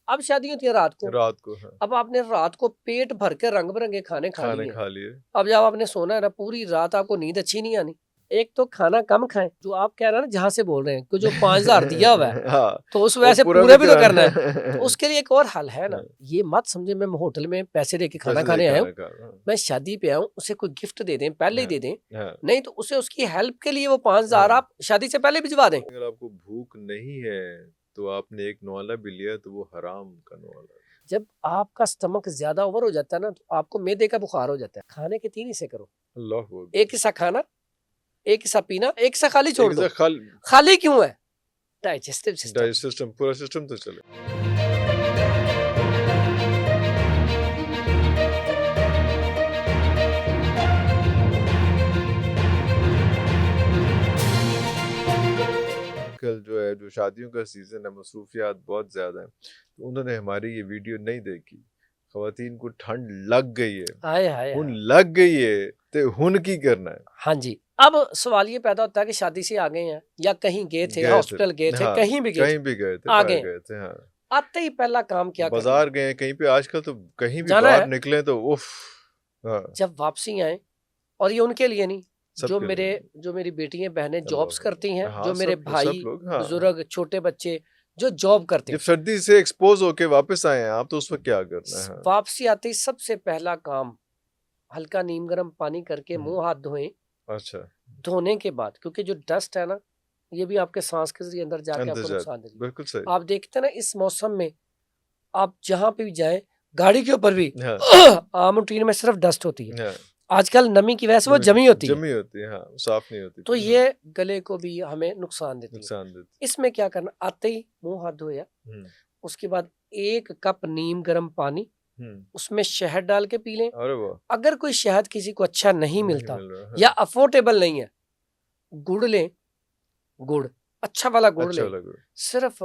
اب شادی ہوتی ہے رات کو، ہاں اب آپ نے رات کو پیٹ بھر کے رنگ برنگے کھانے کھا لیے، اب جب آپ نے سونا ہے نا پوری رات آپ کو نیند اچھی نہیں آنی۔ ایک تو کھانا کم کھائیں، جو آپ کہہ رہے ہیں نا جہاں سے بول رہے ہیں کہ جو 5,000 دیا ہوا ہے تو اس وجہ سے پورے بھی تو کرنا ہے، تو اس کے لیے ایک اور حل ہے نا، یہ مت سمجھے میں ہوٹل میں پیسے دے کے کھانا کھانے آیا ہوں، میں شادی پہ آیا ہوں، اسے کوئی گفٹ دے دیں پہلے ہی دے دیں، نہیں تو اسے اس کی ہیلپ کے لیے وہ 5,000 آپ شادی سے پہلے بھجوا دیں۔ اگر آپ کو بھوک نہیں ہے تو آپ نے ایک نوالا بھی لیا تو وہ حرام کا نوالا۔ جب آپ کا سٹمک زیادہ اوور ہو جاتا ہے نا تو آپ کو معدے کا بخار ہو جاتا ہے، کھانے کے 3 حصے کرو، ایک حصہ کھانا، ایک حصہ پینا، ایک حصہ خالی چھوڑ دو۔ خالی کیوں ہے؟ ڈائجسٹو سسٹم، پورا سسٹم تو چلے۔ جو ہے جو شادیوں کا سیزن ہے، مصروفیات بہت زیادہ ہیں، تو انہوں نے ہماری یہ ویڈیو نہیں دیکھی۔ خواتین کو ٹھنڈ لگ گئی ہے، ہن لگ گئی ہے تے ہن کی کرنا ہے؟ ہاں جی، اب سوال یہ پیدا ہوتا ہے کہ شادی سے آ گئے ہیں یا کہیں گئے تھے، ہاسپٹل گئے تھے، کہیں بھی گئے تھے، آ گئے تھے، آتے ہی پہلا کام کیا کرنا؟ بازار گئے کہیں پہ، آج کل تو کہیں بھی باہر نکلے تو اف، جب واپسی آئیں، اور یہ ان کے لیے نہیں، جو میری بیٹیاں بہنیں جابس کرتی ہیں، جو میرے بھائی بزرگ چھوٹے بچے جو جاب کرتے ہیں، جب سردی سے ایکسپوز ہو کے واپس آئے ہیں آپ تو اس وقت کیا کرنا ہے؟ واپسی آتے ہی سب سے پہلا کام ہلکا نیم گرم پانی کر کے منہ ہاتھ دھوئیں۔ اچھا، دھونے کے بعد کیونکہ جو ڈسٹ ہے نا یہ بھی آپ کے سانس کے ذریعے اندر جا کے آپ کو نقصان دے گی۔ بالکل صحیح۔ آپ دیکھتے ہیں نا اس موسم میں آپ جہاں پہ بھی جائیں، گاڑی کے اوپر بھی عام روٹین میں صرف ڈسٹ ہوتی ہے، آج کل نمی کی وجہ سے وہ جمی ہوتی ہے، ہاں صاف نہیں ہوتی، تو یہ گلے کو بھی ہمیں نقصان دیتی ہے۔ اس میں کیا کرنا، آتے ہی منہ ہاتھ دھویا، اس کے بعد 1 کپ نیم گرم پانی، اس میں شہد ڈال کے پی لیں۔ اگر کوئی شہد کسی کو اچھا نہیں ملتا یا افورڈیبل نہیں ہے، گڑ لیں، گڑ اچھا والا گڑ لیں، صرف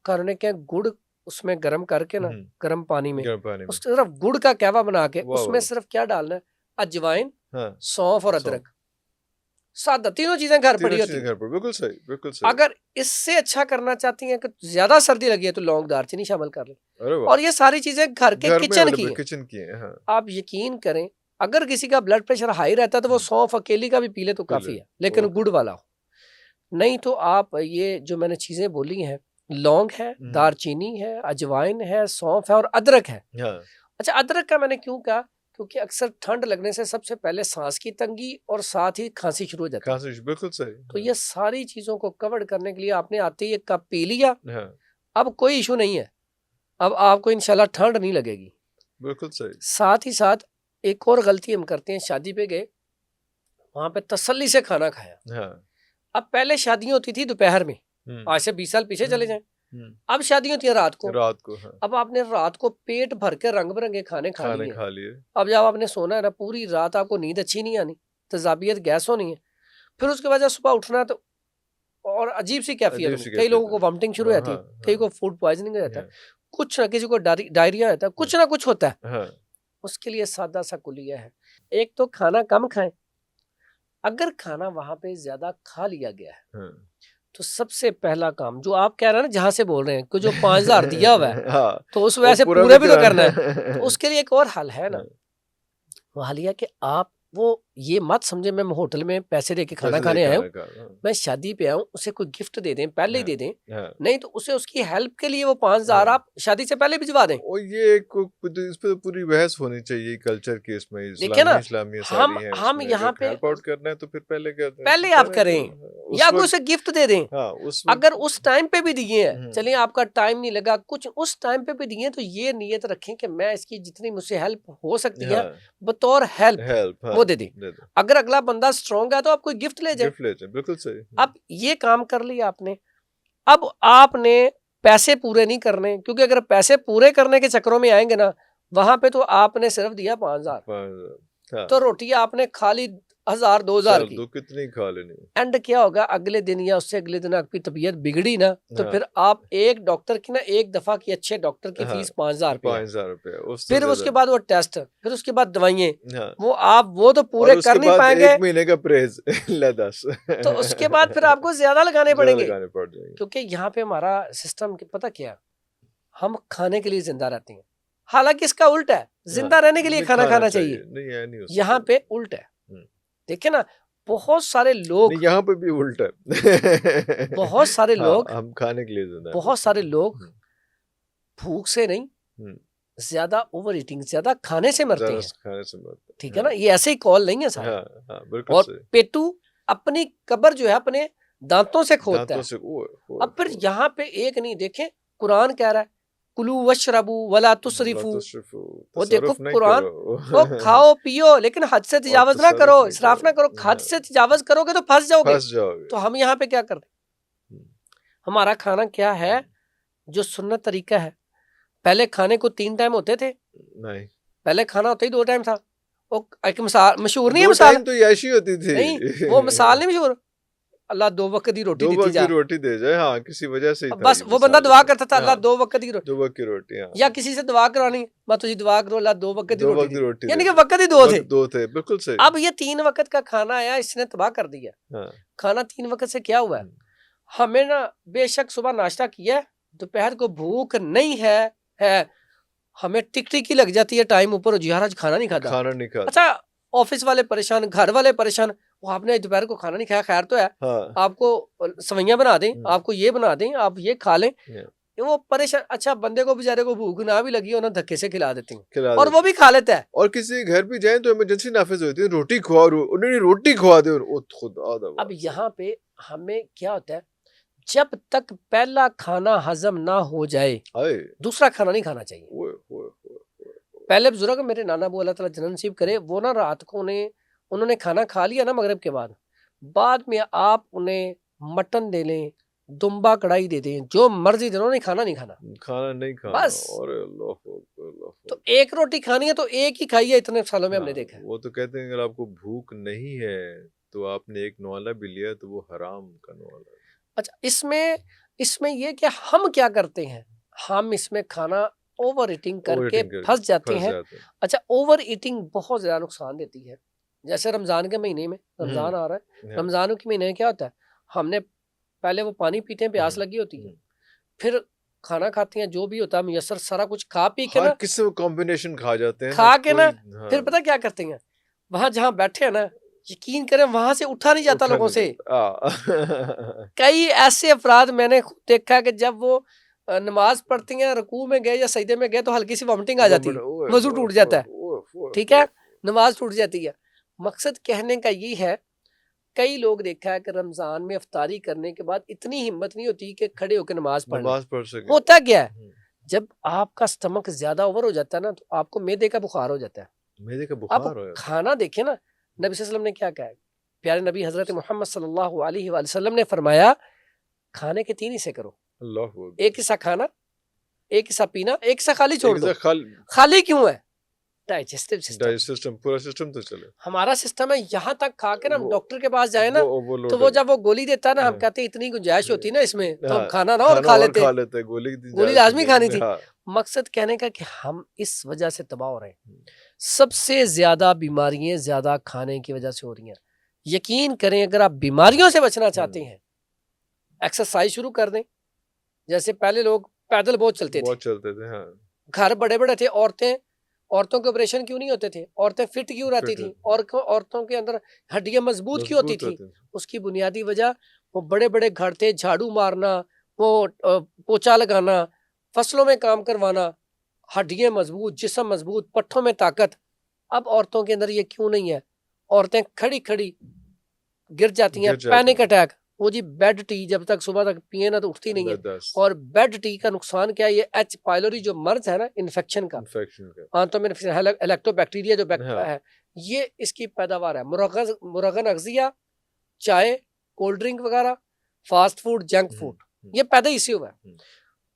کرنے کے گڑ اس میں گرم کر کے نا، گرم پانی میں اس صرف گڑ کا کہوا بنا کے اس میں صرف کیا ڈالنا ہے، اجوائن، سونف اور ادرک، سادہ تینوں چیزیں گھر پڑی ہوتی ہیں۔ بالکل صحیح، بالکل صحیح۔ اگر اس سے اچھا کرنا چاہتی ہیں کہ زیادہ سردی لگی ہے تو لونگ دار چینی شامل کر لیں، اور یہ ساری چیزیں گھر کے کچن کی ہیں۔ آپ یقین کریں اگر کسی کا بلڈ پریشر ہائی رہتا ہے تو وہ سونف اکیلی کا بھی پی لے تو کافی ہے، لیکن گڑ والا ہو، نہیں تو آپ یہ جو میں نے چیزیں بولی ہیں، لونگ ہے، دار چینی ہے، اجوائن ہے، سونف ہے اور ادرک ہے۔ اچھا ادرک کا میں نے کیوں کہا، کیونکہ اکثر ٹھنڈ لگنے سے سب سے پہلے سانس کی تنگی اور ساتھ ہی کھانسی شروع ہو جاتی ہے، بالکل صحیح۔ تو یہ ساری چیزوں کو کور کرنے کے لیے آپ نے آتے ہی 1 کپ پی لیا، اب کوئی ایشو نہیں ہے، اب آپ کو انشاءاللہ ٹھنڈ نہیں لگے گی۔ بالکل صحیح۔ ساتھ ہی ساتھ ایک اور غلطی ہم کرتے ہیں، شادی پہ گئے، وہاں پہ تسلی سے کھانا کھایا۔ اب پہلے شادیاں ہوتی تھی دوپہر میں، آج سے 20 سال پیچھے چلے جائیں، اب شادی ہوتی ہے رات کو، اب آپ نے رات کو پیٹ بھر کے رنگ برنگے کھانے کھا لیے، اب جب آپ نے سونا ہے نا پوری رات آپ کو نیند اچھی نہیں آنی، تذابیت گیس ہونی ہے، پھر اس کے بعد جب صبح اٹھنا تو اور عجیب سی کیفیت ہونی، کئی لوگوں کو وامٹنگ شروع ہو جاتی ہے، کئی کو فوڈ پوائزننگ ہو جاتا ہے، کچھ نہ کسی کو ڈائریا ہوتا ہے، کچھ نہ کچھ ہوتا ہے۔ اس کے لیے سادہ سا کلیہ ہے، ایک تو کھانا کم کھائیں، اگر کھانا وہاں پہ زیادہ کھا لیا گیا ہے تو سب سے پہلا کام جو آپ کہہ رہے ہیں نا جہاں سے بول رہے ہیں کہ جو 5,000 دیا ہوا ہے تو اس وجہ سے پورے بھی تو کرنا ہے، تو اس کے لیے ایک اور حل ہے نا، وہ حل یہ کہ آپ وہ یہ مت سمجھے میں ہوٹل میں پیسے دے کے کھانا کھانے آیا ہوں، میں شادی پہ آیا ہوں، اسے کوئی گفٹ دے دیں پہلے ہی دے دیں، نہیں تو اسے اس کی ہیلپ کے لیے وہ 5,000 آپ شادی سے پہلے بھجوا دیں۔ اور یہ اس پہ پوری بحث ہونی چاہیے کلچر کی، اس میں اسلامیہ ساری ہیں، ہم یہاں پہ ہیلپ آؤٹ کرنا ہے تو پھر پہلے آپ کریں یا کوئی اسے گفٹ دے دیں، اگر اس ٹائم پہ بھی دیے ہیں، چلیں آپ کا ٹائم نہیں لگا، کچھ اس ٹائم پہ بھی دیے تو یہ نیت رکھیں کہ میں اس کی جتنی مجھ سے ہیلپ ہو سکتی ہے بطور ہیلپ وہ دے دیں، اگر اگلا بندہ اسٹرانگ ہے تو آپ کوئی گفٹ لے جائیں۔ بالکل صحیح۔ اب یہ کام کر لیا آپ نے، اب آپ نے پیسے پورے نہیں کرنے، کیونکہ اگر پیسے پورے کرنے کے چکروں میں آئیں گے نا وہاں پہ تو آپ نے صرف دیا 5,000 تو روٹی آپ نے کھا لی 1,000 2,000 کی، کتنی کھا لینی، اینڈ کیا ہوگا اگلے دن یا اس سے اگلے دن آپ کی طبیعت بگڑی نا تو پھر آپ ایک ڈاکٹر کی نا ایک دفعہ کی اچھے ڈاکٹر کی فیس 5,000 روپے، پھر اس کے بعد وہ ٹیسٹ، پھر اس کے بعد دوائیں، وہ آپ وہ تو پورے کر نہیں پائیں گے، 1 مہینے کا پریز تو اس کے بعد پھر آپ کو زیادہ لگانے پڑیں گے، کیونکہ یہاں پہ ہمارا سسٹم پتہ کیا، ہم کھانے کے لیے زندہ رہتے ہیں، حالانکہ اس کا الٹ ہے، زندہ رہنے کے لیے کھانا کھانا چاہیے، یہاں پہ الٹ ہے۔ دیکھیں نا بہت سارے لوگ، یہاں پہ بھی الٹ ہے، بہت سارے لوگ، ہم کھانے کے لیے زندہ، بہت سارے لوگ بھوک سے نہیں، زیادہ اوور ایٹنگ، زیادہ کھانے سے مرتے ہیں، ٹھیک ہے نا، یہ ایسے ہی کال نہیں ہے سارا۔ اور پیٹو اپنی قبر جو ہے اپنے دانتوں سے کھودتا ہے۔ اب پھر یہاں پہ ایک نہیں، دیکھیں قرآن کہہ رہا ہے کلو وشربو ولا تسرفو، وہ دیکھو قرآن، وہ کھاؤ پیو لیکن حد سے تجاوز نہ کرو، اسراف نہ کرو، حد سے تجاوز کرو گے تو پھنس جاؤ گے۔ تو ہم یہاں پہ کیا کرتے ہیں؟ ہمارا کھانا کیا ہے جو سنت طریقہ ہے؟ پہلے کھانے کو 3 ٹائم ہوتے تھے، نہیں پہلے کھانا ہوتا ہی 2 ٹائم تھا۔ وہ ایک مثال مشہور نہیں ہے، مثال تو یاشی ہوتی تھی نہیں، وہ مثال نہیں مشہور، اللہ 2 وقت کی روٹی دے جائے، ہاں کسی وجہ سے بس وہ بندہ دعا کرتا تھا اللہ 2 وقت کی روٹی، یا کسی سے دعا کرانی میں تجھے دعا کرو اللہ 2 وقت کی روٹی، یعنی کہ وقت ہی 2 تھے، بالکل صحیح۔ اب یہ 3 وقت کا کھانا آیا، اس نے تباہ کر دیا۔ کھانا 3 وقت سے کیا ہوا ہے؟ ہمیں نا بے شک صبح ناشتہ کیا ہے، دوپہر کو بھوک نہیں ہے، ہمیں ٹک ٹک ہی لگ جاتی ہے ٹائم اوپر، جی آج کھانا نہیں کھاتا۔ اچھا آفس والے پریشان، گھر والے پریشان، وہ آپ نے دوپہر کو کھانا نہیں کھایا، خیر تو ہے، آپ کو سوئیاں بنا دیں، آپ کو یہ بنا دیں، آپ یہ کھا لیں، وہ پریشان۔ اچھا بندے کو بیچارے کو بھوک نہ بھی لگی، انہیں دھکے سے کھلا دیتے ہیں اور وہ بھی کھا لیتا ہے۔ اور کسی گھر بھی جائیں تو ایمرجنسی نافذ ہوتی ہے، روٹی کھوا، انہوں نے روٹی کھوا دے، خدا۔ اب یہاں پہ ہمیں کیا ہوتا ہے، جب تک پہلا کھانا ہضم نہ ہو جائے دوسرا کھانا نہیں کھانا چاہیے۔ پہلے بزرگ میرے نانا ابو اللہ تعالیٰ جنت نصیب کرے، وہ نا رات کو انہوں نے کھانا کھا لیا نا مغرب کے بعد میں آپ انہیں مٹن دے لیں، دمبا کڑھائی دے دیں، جو مرضی دے، انہوں نے کھانا نہیں کھانا بس۔ تو ایک روٹی کھانی ہے تو ایک ہی کھائی ہے، اتنے سالوں میں ہم نے دیکھا۔ وہ تو کہتے ہیں اگر آپ کو بھوک نہیں ہے تو آپ نے ایک نوالا بھی لیا تو وہ حرام کا نوالا۔ اچھا اس میں یہ کہ ہم کیا کرتے ہیں، ہم اس میں کھانا اوور ایٹنگ کر کے پھنس جاتے ہیں۔ اچھا اوور ایٹنگ بہت زیادہ نقصان دیتی ہے، جیسے رمضان کے مہینے میں، رمضان آ رہا ہے، رمضان کے مہینے میں کیا ہوتا ہے، ہم نے پہلے وہ پانی پیتے ہیں، پیاس لگی ہوتی ہے، پھر کھانا کھاتے ہیں، جو بھی ہوتا ہے میسر سارا کچھ کھا پی کے نا، کسی کمبینیشن کھا جاتے ہیں، کھا کے نا پھر پتہ کیا کرتے ہیں، وہاں جہاں بیٹھے ہیں نا، یقین کریں وہاں سے اٹھا نہیں جاتا لوگوں سے۔ کئی ایسے افراد میں نے دیکھا کہ جب وہ نماز پڑھتی ہیں، رکوع میں گئے یا سجدے میں گئے تو ہلکی سی وامٹنگ آ جاتی ہے، وضو ٹوٹ جاتا ہے، ٹھیک ہے، نماز ٹوٹ جاتی ہے۔ مقصد کہنے کا یہ ہے، کئی لوگ دیکھا ہے کہ رمضان میں افطاری کرنے کے بعد اتنی ہمت نہیں ہوتی کہ کھڑے ہو کے نماز پڑھ سکے۔ ہوتا کیا ہے، جب آپ کا سٹمک زیادہ اوور ہو جاتا ہے نا تو آپ کو معدے کا بخار ہو جاتا ہے۔ اب کھانا دیکھیں نا، نبی صلی اللہ علیہ وسلم نے کیا کہا ہے، پیارے نبی حضرت محمد صلی اللہ علیہ وآلہ وسلم نے فرمایا کھانے کے 3 حصے کرو، ایک حصہ کھانا، ایک حصہ پینا، ایک حصہ خالی چھوڑ دو۔ خالی کیوں ہے؟ ڈائجسٹو سسٹم، پورا سسٹم تو چلے، ہمارا سسٹم ہے یہاں تک کھا کے نا ہم ڈاکٹر کے پاس جائیں نا تو وہ جب وہ گولی دیتا ہے نا، ہم کہتے ہیں اتنی گنجائش ہوتی ہے نا اس میں تو ہم کھانا نہ اور کھا لیتے، گولی لازمی کھانی تھی۔ مقصد کہنے کا کہ ہم اس وجہ سے تباہ ہو رہے ہیں، سب سے زیادہ بیماریاں زیادہ کھانے کی وجہ سے ہو رہی ہیں۔ یقین کریں اگر آپ بیماریوں سے بچنا چاہتے ہیں، ایکسرسائز شروع کر دیں۔ جیسے پہلے لوگ پیدل بہت چلتے تھے، گھر بڑے بڑے تھے، عورتوں کے آپریشن کیوں نہیں ہوتے تھے، عورتیں فٹ کیوں رہتی تھیں، اور عورتوں کے اندر ہڈیاں مضبوط کیوں ہوتی تھیں؟ اس کی بنیادی وجہ وہ بڑے بڑے گھر تھے، جھاڑو مارنا، وہ پوچھا لگانا، فصلوں میں کام کروانا، ہڈیاں مضبوط، جسم مضبوط، پٹھوں میں طاقت۔ اب عورتوں کے اندر یہ کیوں نہیں ہے؟ عورتیں کھڑی کھڑی گر جاتی ہیں، پینک اٹیک، وہ جی بیڈ ٹی جب تک صبح تک پیے نا تو اٹھتی نہیں ہے۔ اور بیڈ ٹی کا نقصان کیا ہے، یہ ایچ پائلوری جو مرض ہے نا انفیکشن کا، آنتوں میں الیکٹو بیکٹیریا جو ہے، یہ اس کی پیداوار ہے۔ مرغن اغذیہ، چائے، کولڈ ڈرنک وغیرہ، فاسٹ فوڈ، جنک فوڈ، یہ پیدا اسی ہوا ہے۔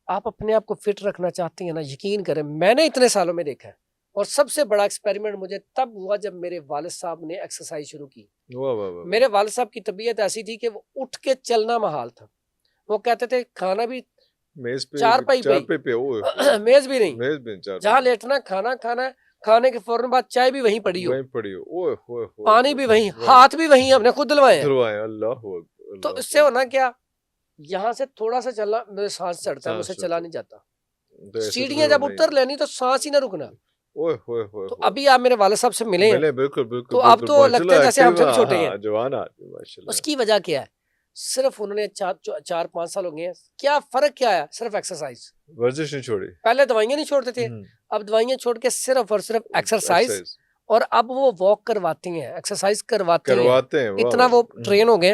آپ اپنے آپ کو فٹ رکھنا چاہتے ہیں نا، یقین کریں میں نے اتنے سالوں میں دیکھا ہے، اور سب سے بڑا ایکسپیریمنٹ مجھے تب ہوا جب میرے والد صاحب نے ایکسرسائز شروع کی۔ میرے والد صاحب کی طبیعت ایسی تھی کہ وہ اٹھ کے چلنا محال تھا، وہ کہتے تھے کھانا بھی چارپائی پہ، میز بھی نہیں، جہاں لیٹنا کھانا کھانا، کھانے کے فوراً بعد چائے بھی وہیں پڑی ہو، پانی بھی وہیں، ہاتھ بھی وہیں، ہم نے خود دلوائے ہیں۔ تو اس سے ہونا کیا، یہاں سے تھوڑا سا چلنا میرے سانس چڑھتا ہے، مجھ سے چلا نہیں جاتا، سیڑھیاں جب اتر لینی تو سانس ہی نہ رکنا. تو ابھی آپ میرے والد صاحب سے ملے ہیں, بالکل تو اب تو لگتا ہے جیسے ہم سے بھی چھوٹے ہیں. جوان. اس کی وجہ کیا ہے؟ صرف انہوں نے 4-5 سال ہو گئے ہیں. کیا فرق کیا ہے؟ صرف ایکسرسائز, ورزش نہیں چھوڑی. پہلے دوائیاں نہیں چھوڑتے تھے, اب دوائیاں چھوڑ کے صرف اور صرف ایکسرسائز, اور اب وہ واک کرواتے ہیں, ایکسرسائز کرواتے ہیں, اتنا وہ ٹرین ہو گئے,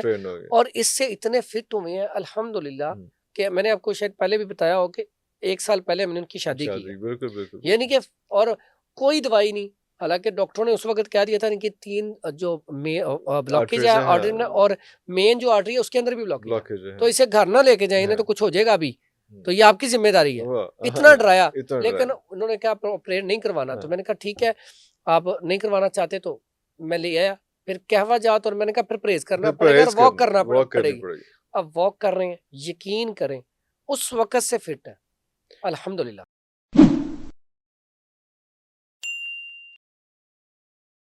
اور اس سے اتنے فٹ ہوئے ہیں الحمدللہ کہ میں نے آپ کو شاید پہلے بھی بتایا ہو کہ 1 سال پہلے میں نے ان کی شادی کی. بالکل. یعنی کہ اور کوئی دوائی نہیں, حالانکہ ڈاکٹروں نے اس وقت کہہ دیا تھا کہ 3 جو بلاکیج ہے آرٹری میں, اور مین جو آرٹری ہے اس کے اندر بھی بلاکیج ہے, تو اسے گھر نہ لے کے جائیں تو کچھ ہو جائے گا ابھی, تو یہ آپ کی ذمہ داری ہے. اتنا ڈرایا, لیکن انہوں نے کہا آپریٹ نہیں کروانا. تو میں نے کہا ٹھیک ہے, آپ نہیں کروانا چاہتے تو میں لے آیا. پھر قہوہ جات, اور میں نے کہا پھر پرہیز کرنا پڑے گا, واک کرنا پڑے گی. اب واک کر رہے ہیں, یقین کریں اس وقت سے فٹ ہے الحمدللہ.